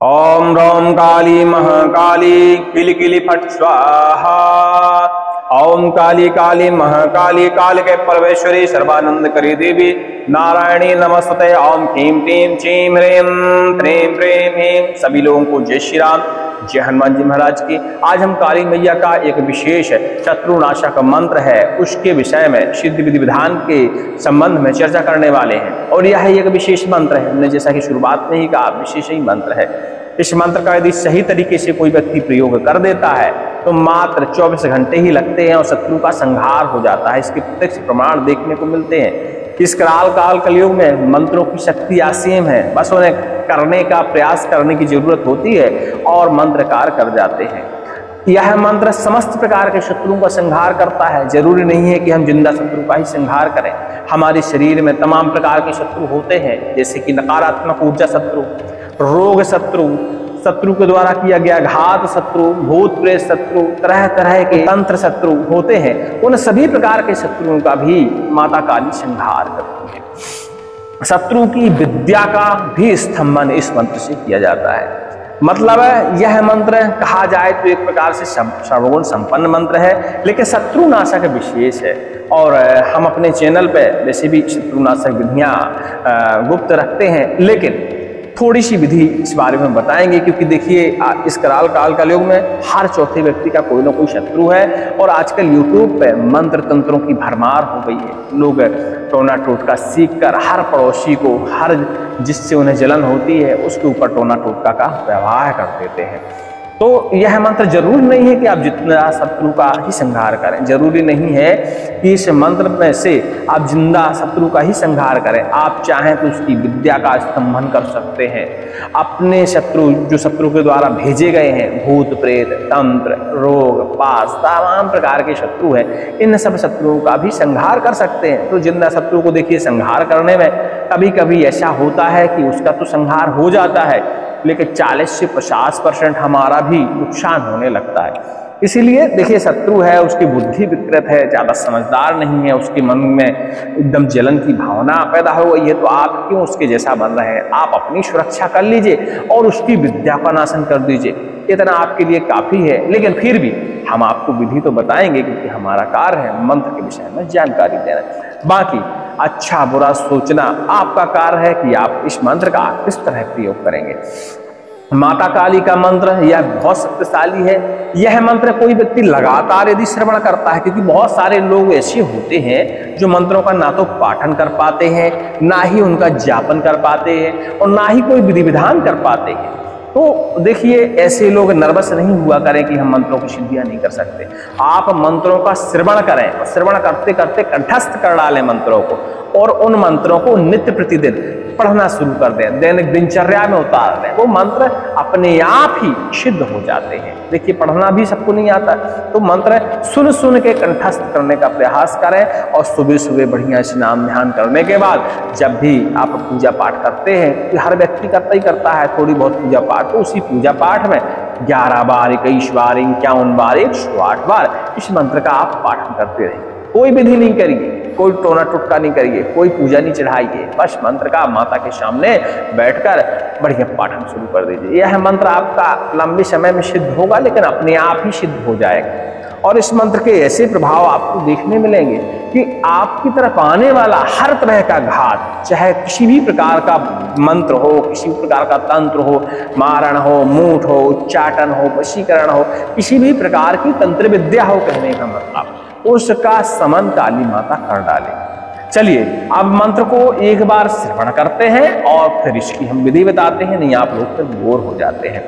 ओम ह्रौं काली महाकाली किल किल फट स्वाहा। ओम काली काली महाकाली काल के परमेश्वरी सर्वानंद करी देवी नारायणी नमस्ते। ओम क्लीं क्लीं चीं ह्रीं ह्रीं ह्रीं ह्रीं। सभी लोगों को जय श्री राम, जय हनुमान जी महाराज की। आज हम काली मैया का एक विशेष शत्रुनाशक मंत्र है उसके विषय में सिद्ध विधि विधान के संबंध में चर्चा करने वाले हैं। और यह एक विशेष मंत्र है, हमने जैसा कि शुरुआत में ही कहा विशेष ही मंत्र है। इस मंत्र का यदि सही तरीके से कोई व्यक्ति प्रयोग कर देता है तो मात्र 24 घंटे ही लगते हैं और शत्रु का संहार हो जाता है। इसके प्रत्यक्ष प्रमाण देखने को मिलते हैं। इस कराल काल कलयुग में मंत्रों की शक्ति असीम है, बस उन्हें करने का प्रयास करने की जरूरत होती है और मंत्र कार्य कर जाते हैं। यह मंत्र समस्त प्रकार के शत्रुओं का संहार करता है। जरूरी नहीं है कि हम जिंदा शत्रु का ही संहार करें। हमारे शरीर में तमाम प्रकार के शत्रु होते हैं, जैसे कि नकारात्मक ऊर्जा शत्रु, रोग शत्रु, शत्रु के द्वारा किया गया घात शत्रु, भूत प्रेत शत्रु, तरह तरह के तंत्र शत्रु होते हैं। उन सभी प्रकार के शत्रुओं का भी माता काली संहार करती है। शत्रु की विद्या का भी स्तंभन इस मंत्र से किया जाता है। मतलब यह मंत्र कहा जाए तो एक प्रकार से सर्वगुण संपन्न मंत्र है, लेकिन शत्रुनाशक विशेष है। और हम अपने चैनल पे वैसे भी शत्रुनाशक विधियां गुप्त रखते हैं, लेकिन थोड़ी सी विधि इस बारे में बताएंगे, क्योंकि देखिए इस कराल काल कलयुग में हर चौथे व्यक्ति का कोई ना कोई शत्रु है। और आजकल यूट्यूब पे मंत्र तंत्रों की भरमार हो गई है। लोग टोना टोटका सीख कर हर पड़ोसी को, हर जिससे उन्हें जलन होती है उसके ऊपर टोना टोटका का व्यवहार कर देते हैं। तो यह मंत्र जरूरी नहीं है कि आप जितना शत्रु का ही संहार करें, जरूरी नहीं है कि इस मंत्र में से आप जिंदा शत्रु का ही संहार करें। आप चाहें तो उसकी विद्या का स्तंभन कर सकते हैं। अपने शत्रु जो शत्रु के द्वारा भेजे गए हैं, भूत प्रेत तंत्र रोग पास तमाम प्रकार के शत्रु हैं, इन सब शत्रुओं का भी संहार कर सकते हैं। तो जिंदा शत्रु को देखिए संहार करने में कभी कभी ऐसा होता है कि उसका तो संहार हो जाता है, लेकिन 40 से 50% हमारा भी नुकसान होने लगता है। इसीलिए देखिए शत्रु है, उसकी बुद्धि विकृत है, ज्यादा समझदार नहीं है, उसके मन में एकदम जलन की भावना पैदा हो गई है, तो आप क्यों उसके जैसा बन रहे हैं। आप अपनी सुरक्षा कर लीजिए और उसकी विद्या का नाशन कर दीजिए, इतना आपके लिए काफी है। लेकिन फिर भी हम आपको विधि तो बताएंगे, क्योंकि हमारा कार्य है मंत्र के विषय में जानकारी देना। बाकी अच्छा बुरा सोचना आपका कार्य है कि आप इस मंत्र का किस तरह प्रयोग करेंगे। माता काली का मंत्र यह बहुत शक्तिशाली है। यह मंत्र कोई व्यक्ति लगातार यदि श्रवण करता है, क्योंकि बहुत सारे लोग ऐसे होते हैं जो मंत्रों का ना तो पाठन कर पाते हैं, ना ही उनका जापन कर पाते हैं और ना ही कोई विधि विधान कर पाते हैं। तो देखिए ऐसे लोग नर्वस नहीं हुआ करें कि हम मंत्रों की सिद्धियां नहीं कर सकते। आप मंत्रों का श्रवण करें और श्रवण करते करते कंठस्थ कर डालें मंत्रों को, और उन मंत्रों को नित्य प्रतिदिन पढ़ना शुरू कर दें, दैनिक दिनचर्या में उतार दें। वो मंत्र अपने आप ही सिद्ध हो जाते हैं। देखिए पढ़ना भी सबको नहीं आता, तो मंत्र सुन सुन के कंठस्थ करने का प्रयास करें। और सुबह सुबह बढ़िया स्नान ध्यान करने के बाद जब भी आप पूजा पाठ करते हैं, कि हर व्यक्ति करता ही करता है थोड़ी बहुत पूजा पाठ, तो उसी पूजा पाठ में 11 बार 21 बार 51 बार 108 बार इस मंत्र का आप पाठन करते रहिए। कोई विधि नहीं करिए, कोई टोना टुटका नहीं करिए, कोई पूजा नहीं चढ़ाइए, बस मंत्र का माता के सामने बैठकर बढ़िया पाठन शुरू कर दीजिए। यह मंत्र आपका लंबे समय में सिद्ध होगा, लेकिन अपने आप ही सिद्ध हो जाएगा। और इस मंत्र के ऐसे प्रभाव आपको देखने मिलेंगे कि आपकी तरफ आने वाला हर तरह का घात, चाहे किसी भी प्रकार का मंत्र हो, किसी भी प्रकार का तंत्र हो, मारण हो, मूठ हो, उच्चाटन हो, वशीकरण हो, किसी भी प्रकार की तंत्र विद्या हो, कहने का मतलब उसका समन काली माता कर डाले। चलिए अब मंत्र को एक बार श्रवण करते हैं और फिर इसकी हम विधि बताते हैं, नहीं आप लोग फिर बोर हो जाते हैं।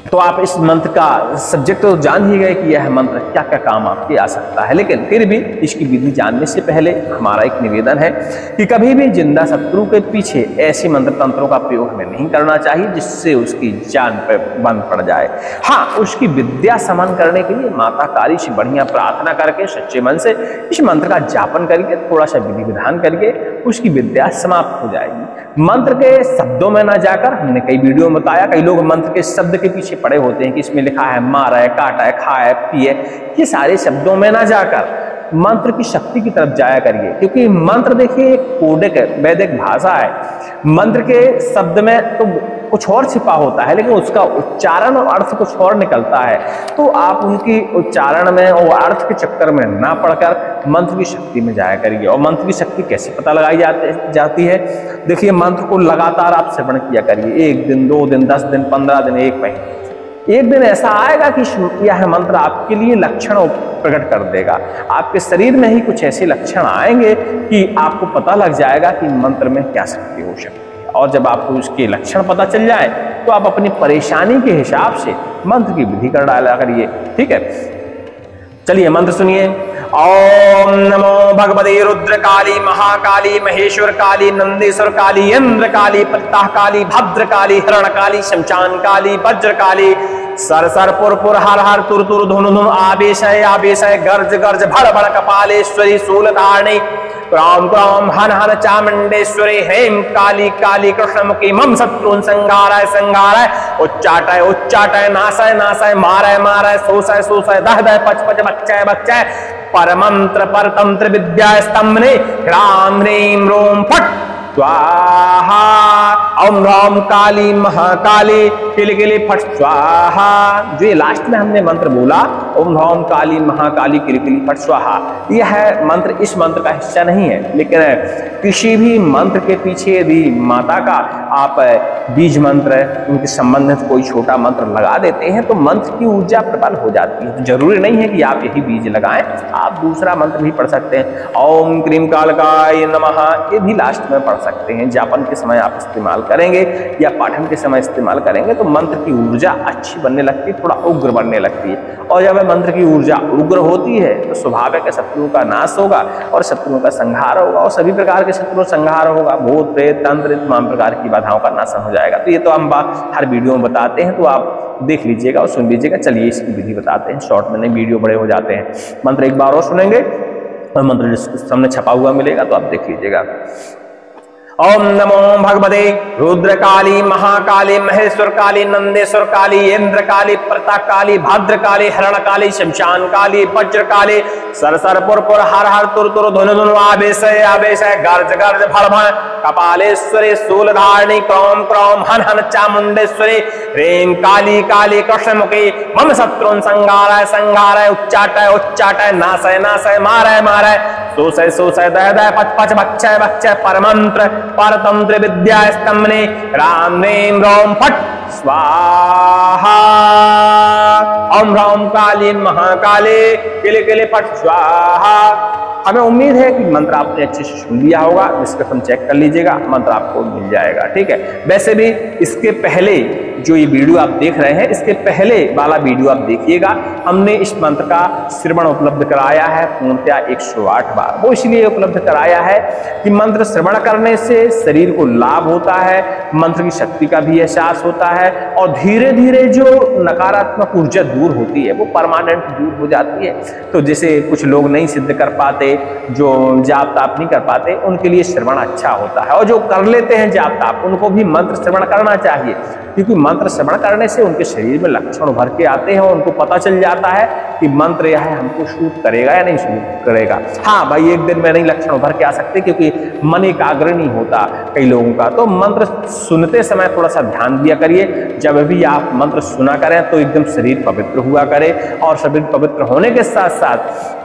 तो आप इस मंत्र का सब्जेक्ट तो जान ही गए कि यह मंत्र क्या क्या काम आपके आ सकता है, लेकिन फिर भी इसकी विधि जानने से पहले हमारा एक निवेदन है कि कभी भी जिंदा शत्रु के पीछे ऐसे मंत्र तंत्रों का प्रयोग हमें नहीं करना चाहिए जिससे उसकी जान पर बंद पड़ जाए। हाँ, उसकी विद्या समन करने के लिए माता काली से बढ़िया प्रार्थना करके सच्चे मन से इस मंत्र का जापन करिए, थोड़ा सा विधि विधान करिए, उसकी विद्या समाप्त हो जाएगी। मंत्र के शब्दों में ना जाकर, हमने कई वीडियो में बताया, कई लोग मंत्र के शब्द के पीछे पड़े होते हैं कि इसमें लिखा है मारा है, काटा है, खाया है, पिए, ये सारे शब्दों में ना जाकर मंत्र की शक्ति की तरफ जाया करिए। क्योंकि मंत्र देखिए एक कोडिक है, वैदिक भाषा है। मंत्र के शब्द में तो कुछ और छिपा होता है, लेकिन उसका उच्चारण और अर्थ कुछ और निकलता है। तो आप उनकी उच्चारण में और अर्थ के चक्कर में ना पड़कर मंत्र की शक्ति में जाया करिए। और मंत्र की शक्ति कैसे पता लगाई जाती है? देखिए, मंत्र को लगातार आप श्रवण किया करिए, 1 दिन, 2 दिन, 10 दिन, 15 दिन, 1 महीने। एक दिन ऐसा आएगा कि यह मंत्र आपके लिए लक्षण प्रकट कर देगा। आपके शरीर में ही कुछ ऐसे लक्षण आएंगे कि आपको पता लग जाएगा कि मंत्र में क्या शक्ति हो सकती है। और जब आपको उसके लक्षण पता चल जाए तो आप अपनी परेशानी के हिसाब से मंत्र की विधि कर डाला करिए। ठीक है, चलिए मंत्र सुनिए। ओम नमो भगवते रुद्र काली महाकाली महेश्वर काली नंदेश्वर काली इंद्र काली प्रत्याह काली भद्र काली हिरण काली शमशान काली वज्र काली सर सर पुर पुर हर हर तुर तुर धुन धुन आवेश है गर्ज गर्ज भड़ भड़ कपालेश्वरी शूलधारणी क्राम क्राम हन हन चामुंडेश्वरी हेम काली काली कृष्णमुखी मम शत्रुन संघाराय संघाराय उच्चाटय उच्चाटय नाशय नाशय मारय मारय शोषय शोषय दह दह पच पच बच्चय बच्चय परमंत्र परतंत्र विद्या स्तंभने ह्राम ह्रीम रोम फट स्वाहा। ओम ह्राम काली महाकाली किल किल फट स्वाहा। जो ये लास्ट में हमने मंत्र बोला, ओम ह्राम काली महाकाली किल किल फट स्वाहा, यह मंत्र इस मंत्र का हिस्सा नहीं है। लेकिन किसी भी मंत्र के पीछे यदि माता का आप बीज मंत्र उनके संबंधित कोई छोटा मंत्र लगा देते हैं तो मंत्र की ऊर्जा प्रबल हो जाती है। तो जरूरी नहीं है कि आप यही बीज लगाएं, आप दूसरा मंत्र भी पढ़ सकते हैं। ओम क्रीम कालकाय नमः, ये भी लास्ट में पढ़ सकते हैं। जापन के समय आप इस्तेमाल करेंगे या पाठन के समय इस्तेमाल करेंगे तो मंत्र की ऊर्जा अच्छी बनने लगती है, थोड़ा उग्र बनने लगती है। और जब मंत्र की ऊर्जा उग्र होती है तो स्वाभाविक है शत्रुओं का नाश होगा और शत्रुओं का संहार होगा और सभी प्रकार के शत्रु संहार होगा। भूत प्रेत तंत्र तमाम प्रकार की बाधाओं का नाशन हो जाएगा। तो ये तो हम बात हर वीडियो में बताते हैं, तो आप देख लीजिएगा और सुन लीजिएगा। चलिए इसकी विधि बताते हैं, शॉर्ट में नहीं, वीडियो बड़े हो जाते हैं। मंत्र एक बार और सुनेंगे और मंत्र सामने छपा हुआ मिलेगा तो आप देख लीजिएगा। ओम नमो भगवते रुद्र काली महाकाली महेश्वर काली नंदेश्वर काली इंद्र काली प्रता काली भद्र काली हरण काली शमशान काली वज्र काली सर सर पुर पुर हर हर तुर तुर धुन धुन आवेश गर्ज गर्ज भड़ भड़ कपालेश्वरी शूलधारणी क्रोम क्रोम हन हन चामुंडेश्वरी रेम काली काली कृष्णमुखी मम शत्रुन संघाराय संघाराय उच्चाटय उच्चाटय नाशय नाशय मारय मारय शोषय शोषय दह दह पच पच बच्चय बच्चय परमंत्र परतंत्र विद्या स्तंभने राम रेम रोम फट स्वाहा। ओम ह्राम काली महाकाली किल किल फट स्वाहा। हमें उम्मीद है कि मंत्र आपने अच्छे से सुन लिया होगा, डिस्क्रिप्शन चेक कर लीजिएगा, मंत्र आपको मिल जाएगा। ठीक है, वैसे भी इसके पहले जो ये वीडियो आप देख रहे हैं, इसके पहले वाला वीडियो आप देखिएगा। हमने इस मंत्र का श्रवण उपलब्ध कराया है पूर्णतया 108 बार। वो इसलिए उपलब्ध कराया है कि मंत्र श्रवण करने से शरीर को लाभ होता है, मंत्र की शक्ति का भी एहसास होता है और धीरे धीरे जो नकारात्मक ऊर्जा दूर होती है वो परमानेंट दूर हो जाती है। तो जैसे कुछ लोग नहीं सिद्ध कर पाते, जो जाप ताप नहीं कर पाते, उनके लिए श्रवण अच्छा होता है। और जो कर लेते हैं जाप ताप, उनको भी मंत्र श्रवण करना चाहिए, क्योंकि मंत्र श्रवण करने से उनके शरीर में लक्षण उभर के आते हैं और उनको पता चल जाता है कि मंत्र यह हमको शूट करेगा या नहीं शूट करेगा। हाँ भाई, एक दिन में नहीं लक्षण उभर के आ सकते क्योंकि मन एकाग्र नहीं होता कई लोगों का। तो मंत्र सुनते समय थोड़ा सा ध्यान दिया करिए। जब भी आप मंत्र सुना करें तो एकदम शरीर पवित्र हुआ करे और शरीर पवित्र होने के साथ साथ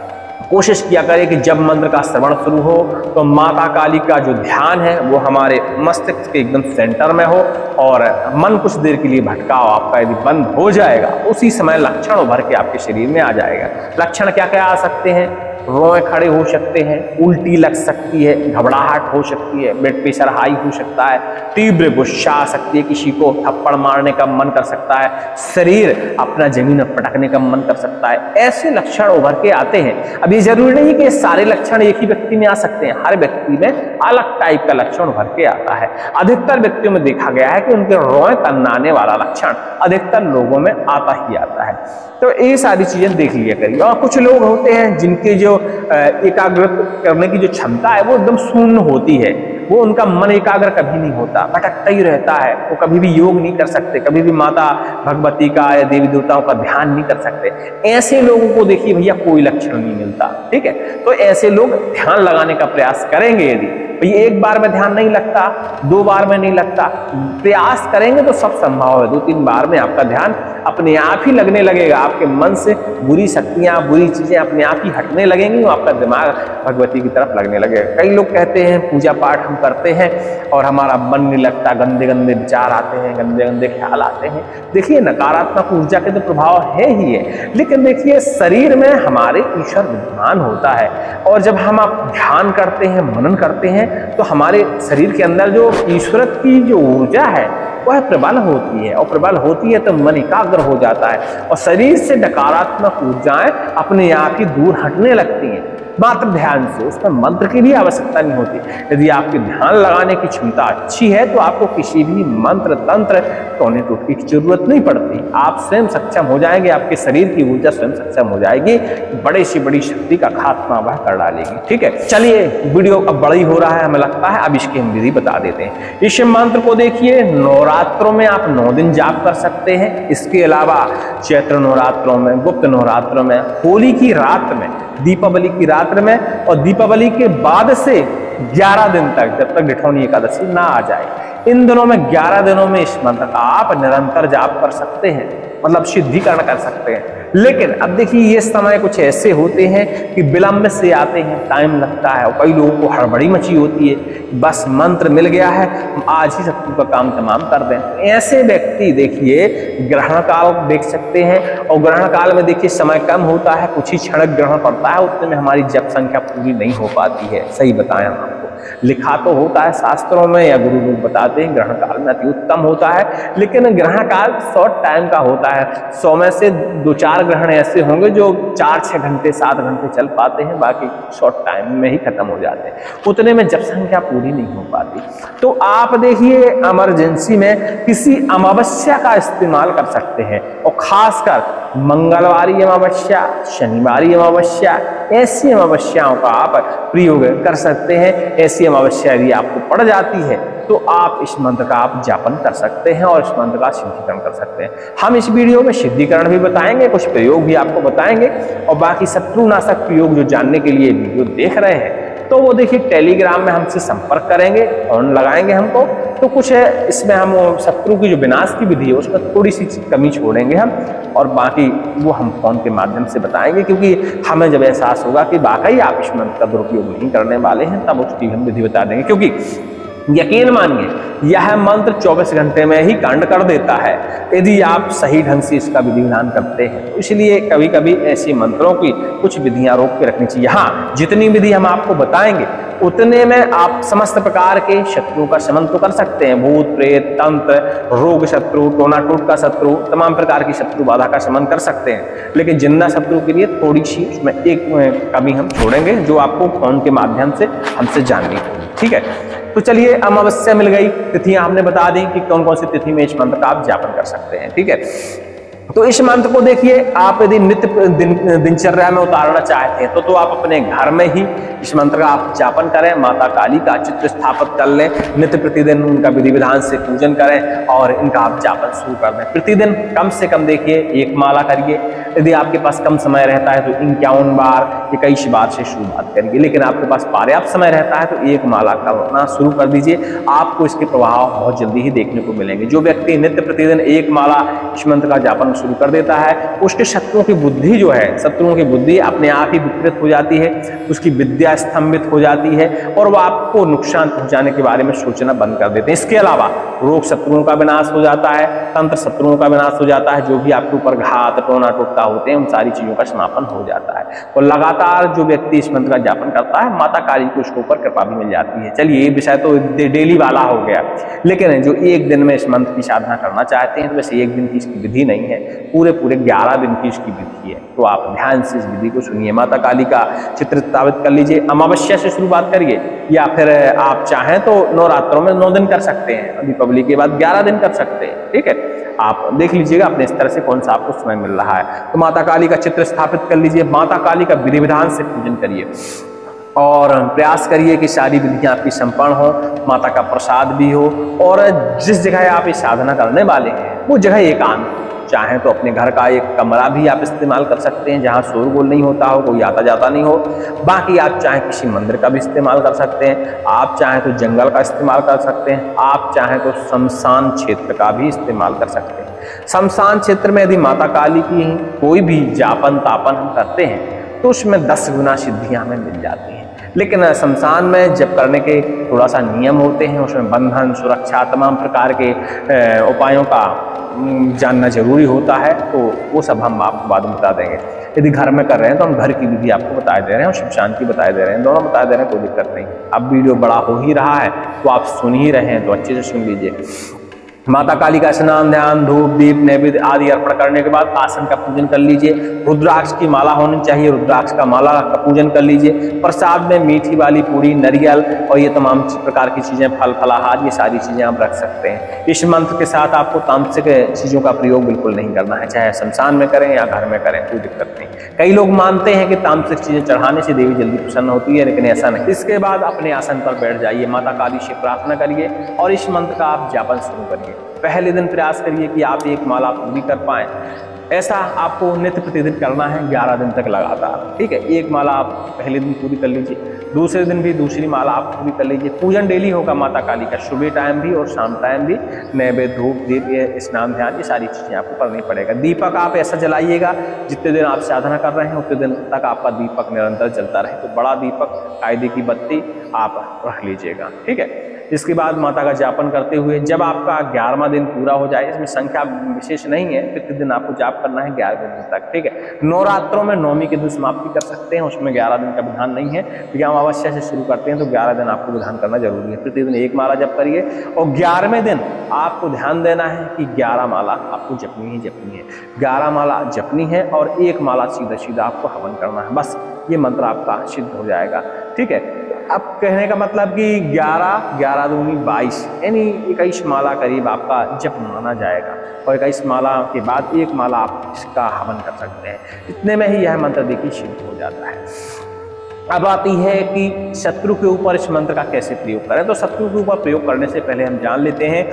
कोशिश किया करें कि जब मंत्र का श्रवण शुरू हो तो माता काली का जो ध्यान है वो हमारे मस्तिष्क के एकदम सेंटर में हो और मन कुछ देर के लिए भटकाव आपका यदि बंद हो जाएगा, उसी समय लक्षण उभर के आपके शरीर में आ जाएगा। लक्षण क्या क्या आ सकते हैं? रोए खड़े हो सकते हैं, उल्टी लग सकती है, घबराहट हो सकती है, ब्लड प्रेशर हाई हो सकता है, तीव्र गुस्सा आ सकती है, किसी को थप्पड़ मारने का मन कर सकता है, शरीर अपना जमीन पर पटकने का मन कर सकता है। ऐसे लक्षण उभर के आते हैं। अब ये जरूरी नहीं कि सारे लक्षण एक ही व्यक्ति में आ सकते हैं, हर व्यक्ति में अलग टाइप का लक्षण उभर के आता है। अधिकतर व्यक्तियों में देखा गया है कि उनके रोए तन्नाने वाला लक्षण अधिकतर लोगों में आता ही आता है। तो ये सारी चीजें देख लिया करिए। और कुछ लोग होते हैं जिनके जो एकाग्र करने की जो क्षमता है वो एकदम शून्य होती है, वो उनका मन एकाग्र कभी नहीं होता, भटकता ही रहता है, वो कभी भी योग नहीं कर सकते, कभी भी माता भगवती का या देवी देवताओं का ध्यान नहीं कर सकते। ऐसे लोगों को देखिए भैया कोई लक्षण नहीं मिलता। ठीक है, तो ऐसे लोग ध्यान लगाने का प्रयास करेंगे यदि भाई एक बार में ध्यान नहीं लगता, 2 बार में नहीं लगता, प्रयास करेंगे तो सब संभव है। 2-3 बार में आपका ध्यान अपने आप ही लगने लगेगा, आपके मन से बुरी शक्तियां, बुरी चीजें अपने आप ही हटने लगेंगी, आपका दिमाग भगवती की तरफ लगने लगेगा। कई लोग कहते हैं पूजा पाठ हम करते हैं और हमारा मन नहीं लगता, गंदे गंदे विचार आते हैं, गंदे गंदे ख्याल आते हैं। देखिए नकारात्मक ऊर्जा के तो प्रभाव है ही है, लेकिन देखिए शरीर में हमारे ईश्वर विद्यमान होता है, और जब हम आप ध्यान करते हैं, मनन करते हैं, तो हमारे शरीर के अंदर जो ईश्वर की जो ऊर्जा है वह प्रबल होती है, और प्रबल होती है तो मन एकाग्र हो जाता है और शरीर से नकारात्मक ऊर्जाएं अपने आप ही दूर हटने लगती हैं मात्र ध्यान से। उसमें मंत्र की भी आवश्यकता नहीं होती। यदि आपकी ध्यान लगाने की क्षमता अच्छी है तो आपको किसी भी मंत्र तंत्र टोने टोटके की जरूरत नहीं पड़ती, आप स्वयं सक्षम हो जाएंगे, आपके शरीर की ऊर्जा स्वयं सक्षम हो जाएगी, बड़ी से बड़ी शक्ति का खात्मा वह कर डालेगी। ठीक है, चलिए वीडियो अब बड़ी हो रहा है हमें लगता है, अब इसकी हम विधि बता देते हैं। इस मंत्र को देखिए नवरात्रों में आप 9 दिन जाप कर सकते हैं। इसके अलावा चैत्र नवरात्रों में, गुप्त नवरात्रों में, होली की रात में, दीपावली की रात में, और दीपावली के बाद से 11 दिन तक, जब तक डिठौनी एकादशी ना आ जाए, इन दिनों में 11 दिनों में इस मंत्र का आप निरंतर जाप कर सकते हैं, मतलब सिद्धिकरण कर सकते हैं। लेकिन अब देखिए ये समय कुछ ऐसे होते हैं कि विलंब से आते हैं, टाइम लगता है, और कई लोगों को हड़बड़ी मची होती है, बस मंत्र मिल गया है आज ही शत्रु का काम तमाम कर दें। ऐसे व्यक्ति देखिए ग्रहण काल देख सकते हैं, और ग्रहण काल में देखिए समय कम होता है, कुछ ही क्षण ग्रहण पड़ता है, उतने में हमारी जप संख्या पूरी नहीं हो पाती है। सही बताएं आपको, लिखा तो होता है शास्त्रों में या गुरु लोग बताते हैं ग्रहण काल में अति उत्तम होता है, लेकिन ग्रहण काल शॉर्ट टाइम का होता है। 100 में से 2-4 ग्रहण ऐसे होंगे जो 4-6 घंटे 7 घंटे चल पाते हैं, बाकी शॉर्ट टाइम में ही खत्म हो जाते हैं, उतने में जप संख्या पूरी नहीं हो पाती। तो आप देखिए इमरजेंसी में किसी अमावस्या का इस्तेमाल कर सकते हैं, और खासकर मंगलवारी अमावस्या, शनिवारी अमावस्या, ऐसी अमावस्याओं का आप प्रयोग कर सकते हैं। ऐसी अमावस्या यदि आपको पड़ जाती है तो आप इस मंत्र का आप जापन कर सकते हैं और इस मंत्र का सिद्धिकरण कर सकते हैं। हम इस वीडियो में सिद्धिकरण भी बताएंगे, कुछ प्रयोग भी आपको बताएंगे, और बाकी शत्रुनाशक प्रयोग जो जानने के लिए वीडियो देख रहे हैं तो वो देखिए टेलीग्राम में हमसे संपर्क करेंगे, फोन लगाएंगे हमको, तो कुछ है इसमें हम शत्रु की जो विनाश की विधि है उसमें थोड़ी सी कमी छोड़ेंगे हम, और बाकी वो हम फोन के माध्यम से बताएंगे, क्योंकि हमें जब एहसास होगा कि वाकई आप इस मंत्र का दुरुपयोग नहीं करने वाले हैं तब उसकी हम विधि बता देंगे। क्योंकि यकीन मानिए यह मंत्र 24 घंटे में ही कांड कर देता है यदि आप सही ढंग से इसका विधि विधान करते हैं। तो इसलिए कभी कभी ऐसे मंत्रों की कुछ विधियां रोक के रखनी चाहिए। हाँ, जितनी विधि हम आपको बताएंगे उतने में आप समस्त प्रकार के शत्रुओं का शमन तो कर सकते हैं, भूत प्रेत तंत्र रोग शत्रु टोना टूट का शत्रु तमाम प्रकार की शत्रु बाधा का शमन कर सकते हैं, लेकिन जिंदा शत्रु के लिए थोड़ी सी उसमें एक कमी हम छोड़ेंगे जो आपको फोन के माध्यम से हमसे जाननी होगी। ठीक है, तो चलिए अमावस्या मिल गई, तिथियां हमने बता दी कि कौन कौन सी तिथि में इस मंत्र का आप जापन कर सकते हैं। ठीक है, तो इस मंत्र को देखिए आप यदि नित्य दिनचर्या में उतारना चाहते हैं तो आप अपने घर में ही इस मंत्र का आप जापन करें, माता काली का चित्र स्थापित कर लें, नित्य प्रतिदिन उनका विधि विधान से पूजन करें और इनका आप जापन शुरू कर दें। प्रतिदिन कम से कम देखिए 1 माला करिए, यदि आपके पास कम समय रहता है तो 51 बार, 21 बार से शुरुआत करिए, लेकिन आपके पास पर्याप्त समय रहता है तो 1 माला करना शुरू कर दीजिए, आपको इसके प्रभाव बहुत जल्दी ही देखने को मिलेंगे। जो व्यक्ति नित्य प्रतिदिन 1 माला इस मंत्र का जापन शुरू कर देता है उसके शत्रुओं की बुद्धि जो है, शत्रुओं की बुद्धि अपने आप ही विकृत हो जाती है, उसकी विद्या स्तंभित हो जाती है और वह आपको नुकसान पहुंचाने के बारे में सोचना बंद कर देते हैं। इसके अलावा रोग शत्रुओं का विनाश हो जाता है, तंत्र शत्रुओं का विनाश हो जाता है, जो भी आपके ऊपर घात टोना टोटका होते हैं उन सारी चीजों का समापन हो जाता है। और लगातार जो व्यक्ति इस मंत्र का जापन करता है माता काली को उसके ऊपर कृपा भी मिल जाती है। चलिए ये विषय तो डेली वाला हो गया, लेकिन जो एक दिन में इस मंत्र की साधना करना चाहते हैं तो वैसे एक दिन की इसकी विधि नहीं है, पूरे 11 दिन की इसकी विधि है। तो आप ध्यान से इस विधि को सुनिए, माता काली का चित्र स्थापित कर लीजिए, अमावस्या से शुरुआत करिए या फिर आप चाहें तो नवरात्रों में 9 दिन कर सकते हैं, दीपावली के बाद 11 दिन कर सकते हैं। ठीक है, आप देख लीजिएगा अपने स्तर से कौन सा आपको समय मिल रहा है। तो माता काली का चित्र स्थापित कर लीजिए, माता काली का विधि विधान से पूजन करिए और प्रयास करिए कि सारी विधियां आपकी संपन्न हो, माता का प्रसाद भी हो और जिस जगह आप ये साधना करने वाले हैं वो जगह एकांत, चाहें तो अपने घर का एक कमरा भी आप इस्तेमाल कर सकते हैं जहाँ शोरगुल नहीं होता हो, कोई आता जाता नहीं हो। बाकी आप चाहें किसी मंदिर का भी इस्तेमाल कर सकते हैं, आप चाहें तो जंगल का इस्तेमाल कर सकते हैं, आप चाहें तो शमशान क्षेत्र का भी इस्तेमाल कर सकते हैं। शमशान क्षेत्र में यदि माता काली की कोई भी जापन तापन हम करते हैं तो उसमें 10 गुना सिद्धियां हमें मिल जाती हैं। लेकिन शमशान में जब करने के थोड़ा सा नियम होते हैं, उसमें बंधन, सुरक्षा, तमाम प्रकार के उपायों का जानना जरूरी होता है, तो वो सब हम आपको बाद में बता देंगे। यदि घर में कर रहे हैं तो हम घर की विधि आपको बता दे रहे हैं और शमशान की बता दे रहे हैं, दोनों बता दे रहे हैं, कोई दिक्कत नहीं। अब वीडियो बड़ा हो ही रहा है तो आप सुन ही रहे हैं तो अच्छे से सुन लीजिए। माता काली का स्नान, ध्यान, धूप, दीप, नैवेद्य आदि अर्पण करने के बाद आसन का पूजन कर लीजिए। रुद्राक्ष की माला होनी चाहिए, रुद्राक्ष का माला का पूजन कर लीजिए। प्रसाद में मीठी वाली पूरी, नारियल और ये तमाम प्रकार की चीजें, फल फलाहार, ये सारी चीजें आप रख सकते हैं। इस मंत्र के साथ आपको तामसिक चीजों का प्रयोग बिल्कुल नहीं करना है, चाहे शमशान में करें या घर में करें, कोई दिक्कत नहीं। कई लोग मानते हैं कि तामसिक चीजें चढ़ाने से देवी जल्दी प्रसन्न होती है, लेकिन ऐसा नहीं। इसके बाद अपने आसन पर बैठ जाइए, माता काली से प्रार्थना करिए और इस मंत्र का आप जापन शुरू करिए। पहले दिन प्रयास करिए कि आप एक माला पूरी कर पाएं। ऐसा आपको नित्य प्रतिदिन करना है 11 दिन तक लगातार, ठीक है। एक माला आप पहले दिन पूरी कर लीजिए, दूसरे दिन भी दूसरी माला आप पूरी कर लीजिए। पूजन डेली होगा माता काली का, सुबह टाइम भी और शाम टाइम भी। नैवेद्य, धूप, दीप, स्नान, ध्यान, ये सारी चीजें आपको करनी पड़ेगा। दीपक आप ऐसा जलाइएगा जितने दिन आप साधना कर रहे हैं उतने दिन तक आपका दीपक निरंतर जलता रहे। तो बड़ा दीपक, कायदे की बत्ती आप रख लीजिएगा, ठीक है। इसके बाद माता का जापन करते हुए जब आपका 11वां दिन पूरा हो जाए, इसमें संख्या विशेष नहीं है, प्रतिदिन आपको जाप करना है 11वें दिन तक, ठीक है। नवरात्रों में नवमी के दिन समाप्ति कर सकते हैं, उसमें 11 दिन का विधान नहीं है, लेकिन अमावस्या से शुरू करते हैं तो 11 दिन आपको विधान करना जरूरी है। प्रतिदिन एक माला जप करिए और 11वें दिन आपको ध्यान देना है कि 11 माला आपको जपनी ही जपनी है। 11 माला जपनी है और एक माला सीधा सीधा आपको हवन करना है, बस ये मंत्र आपका सिद्ध हो जाएगा, ठीक है। अब कहने का मतलब कि 11 दूनी 22 यानी 21 माला करीब आपका जप माना जाएगा और 21 माला के बाद एक माला आप इसका हवन कर सकते हैं। इतने में ही यह मंत्र देखिए सिद्ध हो जाता है। अब आती है कि शत्रु के ऊपर इस मंत्र का कैसे प्रयोग करें। तो शत्रु के ऊपर प्रयोग करने से पहले हम जान लेते हैं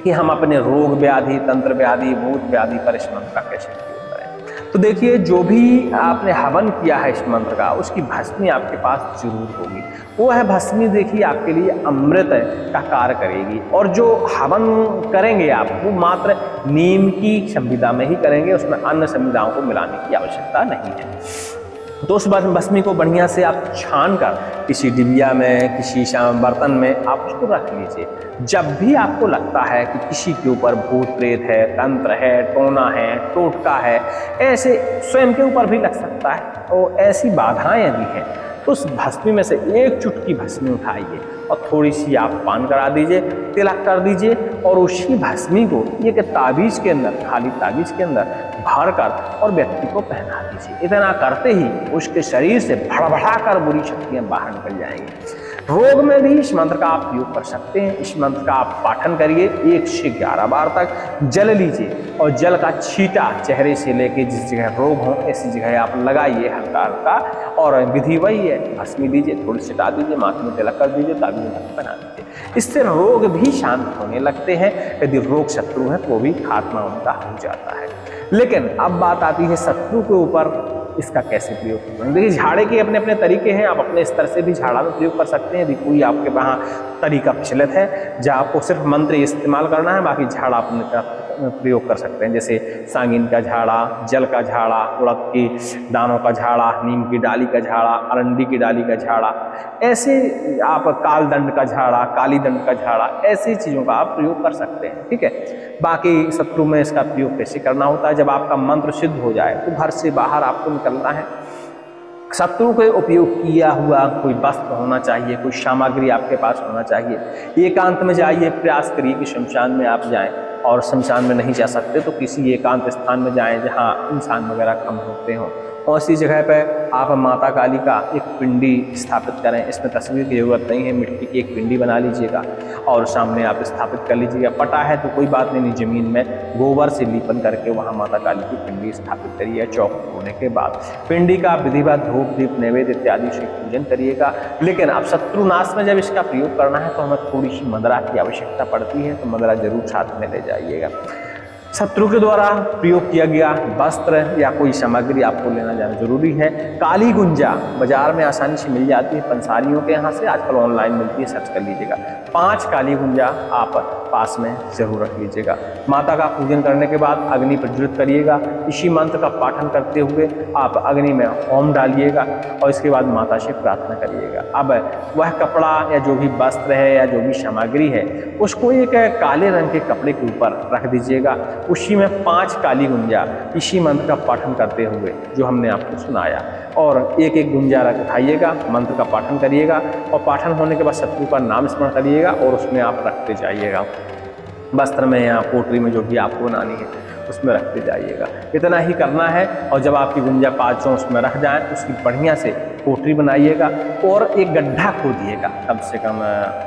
कि हम अपने रोग व्याधि, तंत्र व्याधि, भूत व्याधि पर इस मंत्र का कैसे प्रयोग करें। तो देखिए, जो भी आपने हवन किया है इस मंत्र का, उसकी भस्मी आपके पास जरूर होगी। वो है भस्मी, देखिए आपके लिए अमृत का कार्य करेगी। और जो हवन करेंगे आप, वो मात्र नीम की संविदा में ही करेंगे, उसमें अन्य संविदाओं को मिलाने की आवश्यकता नहीं है। तो उस भस्मी को बढ़िया से आप छान कर किसी डिबिया में, किसी बर्तन में आप उसको रख लीजिए। जब भी आपको लगता है कि किसी के ऊपर भूत प्रेत है, तंत्र है, टोना है, टोटका है, ऐसे स्वयं के ऊपर भी लग सकता है, और ऐसी बाधाएं भी हैं, तो उस भस्मी में से एक चुटकी भस्मी उठाइए और थोड़ी सी आप पान करा दीजिए, तिलक कर दीजिए और उसी भस्मी को एक ताबीज के अंदर, खाली ताबीज के अंदर भर कर और व्यक्ति को पहना दीजिए। इतना करते ही उसके शरीर से भड़बड़ा कर बुरी शक्तियां बाहर निकल जाएंगी। रोग में भी इस मंत्र का आप प्रयोग कर सकते हैं। इस मंत्र का आप पाठन करिए 1 से 11 बार तक। जल लीजिए और जल का छींटा चेहरे से लेके जिस जगह रोग हो ऐसी जगह आप लगाइए हल्का हल्का, और विधि वही है, भस्मी दीजिए, थोड़ी सिटा दीजिए, माथे में तिलक कर दीजिए, ताबीज बना दीजिए। इससे रोग भी शांत होने लगते हैं। यदि रोग शत्रु है तो भी खात्मा उनका हो जाता है। लेकिन अब बात आती है शत्रु के ऊपर इसका कैसे प्रयोग करें। देखिए, झाड़े के अपने अपने तरीके हैं, आप अपने स्तर से भी झाड़ा में प्रयोग कर सकते हैं। यदि कोई आपके वहाँ तरीका प्रचलित है जहाँ आपको सिर्फ मंत्र इस्तेमाल करना है, बाकी झाड़ा अपने प्रयोग कर सकते हैं, जैसे सांगिन का झाड़ा, जल का झाड़ा, उड़द की दानों का झाड़ा, नीम की डाली का झाड़ा, अरंडी की डाली का झाड़ा, ऐसे आप काल दंड का झाड़ा, काली दंड का झाड़ा, ऐसी चीज़ों का आप प्रयोग कर सकते हैं, ठीक है। बाकी शत्रु में इसका प्रयोग कैसे करना होता है, जब आपका मंत्र सिद्ध हो जाए तो घर से बाहर आपको निकलना है। शत्रु के उपयोग किया हुआ कोई वस्त्र होना चाहिए, कोई सामग्री आपके पास होना चाहिए। एकांत में जाइए, प्रयास करिए कि शमशान में आप जाएं, और शमशान में नहीं जा सकते तो किसी एकांत स्थान में जाएं जहां इंसान वगैरह कम होते हों। और इसी जगह पर आप माता काली का एक पिंडी स्थापित करें। इसमें तस्वीर की जरूरत नहीं है, मिट्टी की एक पिंडी बना लीजिएगा और सामने आप स्थापित कर लीजिएगा। पटा है तो कोई बात नहीं, जमीन में गोबर से लीपन करके वहाँ माता काली की पिंडी स्थापित करिए। चौक होने के बाद पिंडी का विधिवत धूप, दीप, नैवेद्य इत्यादि से पूजन करिएगा। लेकिन अब शत्रुनाश में जब इसका प्रयोग करना है तो हमें थोड़ी सी मदरा की आवश्यकता पड़ती है, तो मदरा जरूर साथ में ले जाइएगा। शत्रु के द्वारा प्रयोग किया गया वस्त्र या कोई सामग्री आपको लेना जाना जरूरी है। काली गुंजा बाजार में आसानी से मिल जाती है पंसारियों के यहाँ से, आजकल ऑनलाइन मिलती है, सर्च कर लीजिएगा। 5 काली गुंजा आप पास में जरूर रख लीजिएगा। माता का पूजन करने के बाद अग्नि प्रज्वलित करिएगा। इसी मंत्र का पाठन करते हुए आप अग्नि में होम डालिएगा और इसके बाद माता से प्रार्थना करिएगा। अब वह कपड़ा या जो भी वस्त्र है या जो भी सामग्री है उसको एक काले रंग के कपड़े के ऊपर रख दीजिएगा। उसी में 5 काली गुंजा इसी मंत्र का पाठन करते हुए जो हमने आपको सुनाया, और एक एक गुंजा रखाइएगा, मंत्र का पाठन करिएगा और पाठन होने के बाद शत्रु का नाम स्मरण करिएगा और उसमें आप रखते जाइएगा। वस्त्र में या पोटली में जो भी आपको बनानी है उसमें रखते जाइएगा। इतना ही करना है और जब आपकी गुंजा 5 उसमें रख जाए तो उसकी बढ़िया से पोटली बनाइएगा और एक गड्ढा खोदिएगा, कम से कम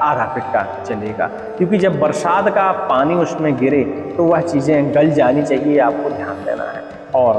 आधा फीट का चलेगा, क्योंकि जब बरसात का पानी उसमें गिरे तो वह चीज़ें गल जानी चाहिए, आपको ध्यान देना है। और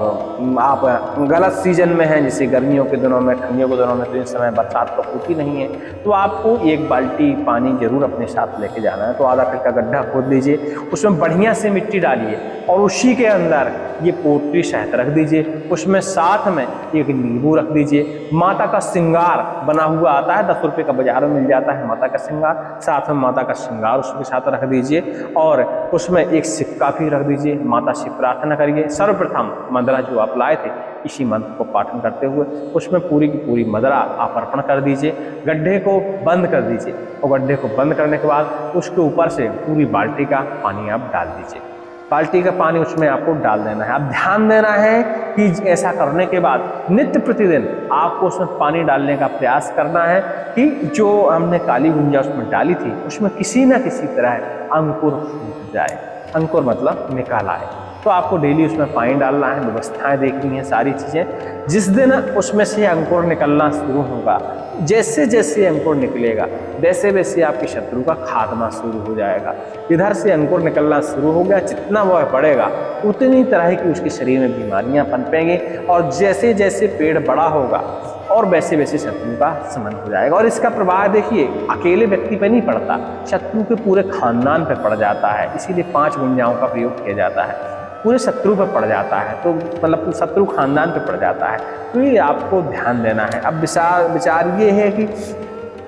आप गलत सीजन में हैं, जैसे गर्मियों के दिनों में, ठंडियों के दिनों में, तो इस समय बरसात तो होती नहीं है, तो आपको 1 बाल्टी पानी जरूर अपने साथ लेके जाना है। तो आधा फीट का गड्ढा खोद लीजिए, उसमें बढ़िया से मिट्टी डालिए और उसी के अंदर ये पोटली शहद रख दीजिए, उसमें साथ में एक नींबू रख दीजिए। माता का श्रृंगार बना हुआ आता है, 10 रुपये का बाजार में मिल जाता है माता का श्रृंगार, साथ में माता का श्रृंगार उसके साथ रख दीजिए और उसमें एक सिक्का भी रख दीजिए। माता से प्रार्थना करिए। सर्वप्रथम मदरा जो आप लाए थे इसी मंत्र को पाठन करते हुए उसमें पूरी की पूरी मदरा आप अर्पण कर दीजिए। गड्ढे को बंद कर दीजिए और गड्ढे को बंद करने के बाद उसके ऊपर से पूरी बाल्टी का पानी आप डाल दीजिए। बाल्टी का पानी उसमें आपको डाल देना है। अब ध्यान देना है कि ऐसा करने के बाद नित्य प्रतिदिन आपको उसमें पानी डालने का प्रयास करना है कि जो हमने काली गुंजा उसमें डाली थी उसमें किसी न किसी तरह अंकुर फूट जाए। अंकुर मतलब निकाल आए। तो आपको डेली उसमें पानी डालना है, व्यवस्थाएं देखनी है, सारी चीज़ें। जिस दिन उसमें से अंकुर निकलना शुरू होगा, जैसे जैसे अंकुर निकलेगा वैसे वैसे आपके शत्रु का खात्मा शुरू हो जाएगा। इधर से अंकुर निकलना शुरू हो गया, जितना वह बढ़ेगा उतनी तरह की उसके शरीर में बीमारियां पनपेंगी और जैसे जैसे पेड़ बड़ा होगा और वैसे वैसे शत्रु का शमन हो जाएगा। और इसका प्रभाव देखिए अकेले व्यक्ति पे नहीं पड़ता, शत्रु के पूरे खानदान पे पड़ जाता है। इसीलिए 5 गुंजाओं का प्रयोग किया जाता है, पूरे शत्रु पर पड़ जाता है, तो मतलब शत्रु खानदान पे पड़ जाता है। तो ये आपको ध्यान देना है। अब विचार ये है कि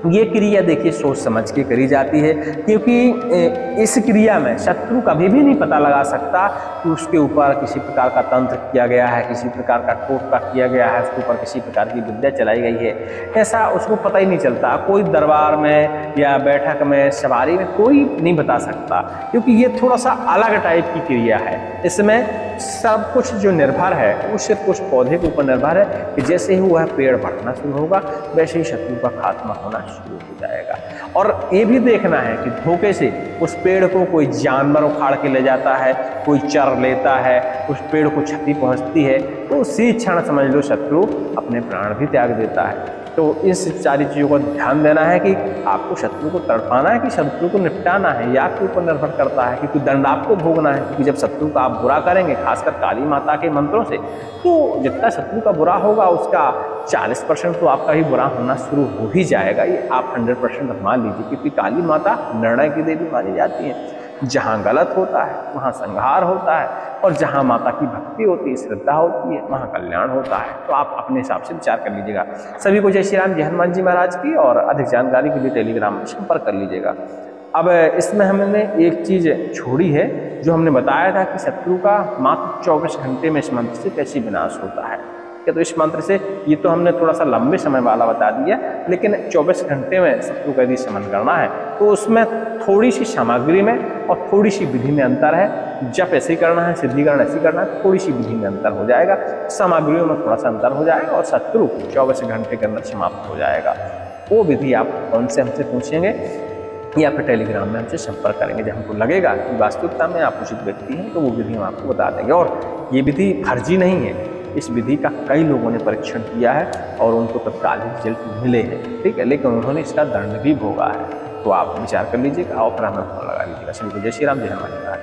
ये क्रिया देखिए सोच समझ के करी जाती है, क्योंकि इस क्रिया में शत्रु कभी भी नहीं पता लगा सकता कि उसके ऊपर किसी प्रकार का तंत्र किया गया है, किसी प्रकार का टोटका किया गया है, उसके ऊपर किसी प्रकार की विद्या चलाई गई है, ऐसा उसको पता ही नहीं चलता। कोई दरबार में या बैठक में, सवारी में कोई नहीं बता सकता, क्योंकि ये थोड़ा सा अलग टाइप की क्रिया है। इसमें सब कुछ जो निर्भर है वो सिर्फ उस पौधे के ऊपर निर्भर है कि जैसे ही वह पेड़ बढ़ना शुरू होगा वैसे ही शत्रु का खात्मा होना शुरू हो जाएगा। और ये भी देखना है कि धोखे से उस पेड़ को कोई जानवर उखाड़ के ले जाता है, कोई चर लेता है, उस पेड़ को क्षति पहुंचती है, तो उसी क्षण समझ लो शत्रु अपने प्राण भी त्याग देता है। तो इस सारी चीज़ों को ध्यान देना है कि आपको शत्रु को तड़पाना है कि शत्रु को निपटाना है, या आपके ऊपर निर्भर करता है, क्योंकि दंड आपको भोगना है। क्योंकि जब शत्रु का आप बुरा करेंगे, खासकर काली माता के मंत्रों से, तो जितना शत्रु का बुरा होगा उसका 40% तो आपका ही बुरा होना शुरू हो ही जाएगा। ये आप 100% मान लीजिए, क्योंकि काली माता निर्णय की देवी मानी जाती है। जहाँ गलत होता है वहाँ संहार होता है, और जहाँ माता की भक्ति होती है, श्रद्धा होती है, वहाँ कल्याण होता है। तो आप अपने हिसाब से विचार कर लीजिएगा। सभी को जय श्री राम, जय हनुमान जी महाराज की। और अधिक जानकारी के लिए टेलीग्राम में संपर्क कर लीजिएगा। अब इसमें हमने एक चीज़ छोड़ी है जो हमने बताया था कि शत्रु का मात्र 24 घंटे में इस मंत्र से कैसे विनाश होता है। तो इस मंत्र से, ये तो हमने थोड़ा सा लंबे समय वाला बता दिया, लेकिन 24 घंटे में शत्रु का यदि शमन करना है तो उसमें थोड़ी सी सामग्री में और थोड़ी सी विधि में अंतर है। जप ऐसे ही करना है, सिद्धिकरण ऐसे करना है, थोड़ी सी विधि में अंतर हो जाएगा, सामग्रियों में थोड़ा सा अंतर हो जाएगा और शत्रु 24 घंटे के अंदर समाप्त हो जाएगा। वो विधि आप कौन से हमसे पूछेंगे या फिर टेलीग्राम में हमसे संपर्क करेंगे। जब हमको लगेगा कि वास्तविकता में आप उचित व्यक्ति हैं तो वो विधि हम आपको बता देंगे। और ये विधि फर्जी नहीं है, इस विधि का कई लोगों ने परीक्षण किया है और उनको तत्काल रिजल्ट मिले हैं, ठीक है, लेकिन उन्होंने इसका दंड भी भोगा है। तो आप विचार कर लीजिएगा और फिर हमें फोन लगा लीजिएगा। सभी को जय श्री राम, जय हनुमान जी।